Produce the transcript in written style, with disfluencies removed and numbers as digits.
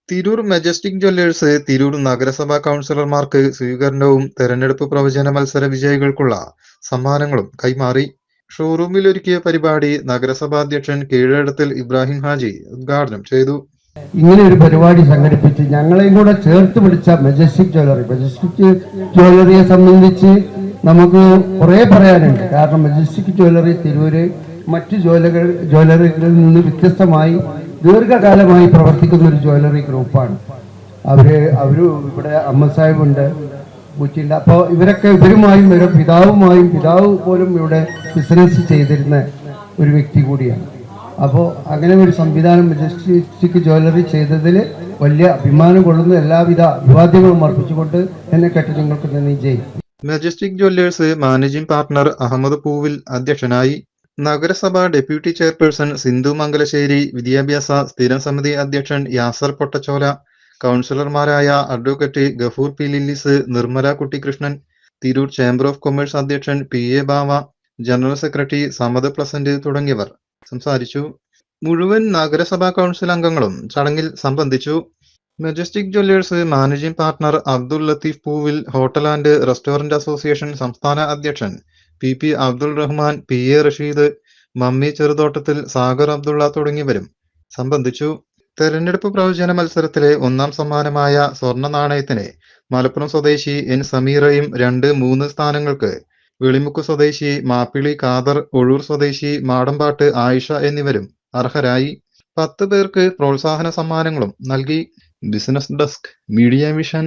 Tirur majestic Jewellers Tirur നഗരസഭാ കൗൺസിലർമാർക്ക് സ്വീകരണവും തെരഞ്ഞെടുപ്പ് പ്രവചന മത്സര വിജയികൾക്കുള്ള സമ്മാനങ്ങളും കൈമാറി. ഷോറൂമിലൊരുക്കിയ പരിപാടി നഗരസഭാ അധ്യക്ഷൻ കീഴടത്തിൽ ഇബ്രാഹിം ഹാജി ഉദ്ഘാടനം ചെയ്തു. ഇങ്ങനെ ഒരു പരിപാടി സംഘടിപ്പിച്ച് ഞങ്ങളെയും കൂടെ ചേർത്ത് പിടിച്ച മജസ്റ്റിക് ജ്വല്ലറിയെ സംബന്ധിച്ച് നമുക്ക് കുറേ പറയാനുണ്ട്. കാരണം മജസ്റ്റിക് ജ്വല്ലറി തിരൂര് മറ്റ് ജ്വല്ലറികളിൽ നിന്ന് വ്യത്യസ്തമായി ദീർഘകാലമായി പ്രവർത്തിക്കുന്ന ഒരു ജ്വല്ലറി ഗ്രൂപ്പാണ്. അവര് ഇവിടെ അമ്മ സാഹിബുണ്ട്, പൂച്ചിണ്ട്. അപ്പോൾ ഇവരുമായും പിതാവ് പോലും ഇവിടെ ബിസിനസ് ചെയ്തിരുന്ന ഒരു വ്യക്തി കൂടിയാണ്. അപ്പോൾ അങ്ങനെ ഒരു സംവിധാനം മജസ്റ്റിക് ജ്വല്ലറി ചെയ്തതിൽ വലിയ അഭിമാനം കൊള്ളുന്ന എല്ലാവിധ അഭിവാദ്യങ്ങളും അർപ്പിച്ചുകൊണ്ട് എന്നെ കേട്ട് നിങ്ങൾക്ക് നന്ദി ചെയ്യും. Majestic Jewellers managing partner Ahammed Poovil അധ്യക്ഷനായി. നഗരസഭ ഡെപ്യൂട്ടി ചെയർപേഴ്സൺ സിന്ധു മംഗലശ്ശേരി, വിദ്യാഭ്യാസ സ്ഥിരം സമിതി അധ്യക്ഷൻ യാസർ പൊട്ടച്ചോല, കൗൺസിലർമാരായ advocate Gafoor P Lillis, Nirmala Kuttikrishnan, Tirur chamber of commerce അധ്യക്ഷൻ PA Bava, general secretary Samad Pleasant തുടങ്ങിയവർ സംസാരിച്ചു. മുഴുവൻ നഗരസഭാ കൗൺസിൽ അംഗങ്ങളും ചടങ്ങിൽ സംബന്ധിച്ചു. Majestic Jewellers managing partner Abdul Latheef Poovil, hotel and restaurant association സംസ്ഥാന അധ്യക്ഷൻ PP അബ്ദുൾ റഹ്മാൻ, PA റഷീദ്, മമ്മി ചെറുതോട്ടത്തിൽ, സാഗർ അബ്ദുള്ള തുടങ്ങിയവരും സംബന്ധിച്ചു. തെരഞ്ഞെടുപ്പ് പ്രവചന മത്സരത്തിലെ ഒന്നാം സമ്മാനമായ സ്വർണ്ണ നാണയത്തിന് മലപ്പുറം സ്വദേശി N സമീറയും 2, 3 സ്ഥാനങ്ങൾക്ക് വെളിമുക്ക് സ്വദേശി മാപ്പിളി ഖാദർ, ഒഴൂർ സ്വദേശി മാടമ്പാട്ട് ആയിഷ എന്നിവരും അർഹരായി. 10 പേർക്ക് പ്രോത്സാഹന സമ്മാനങ്ങളും നൽകി. Business desk, media vision.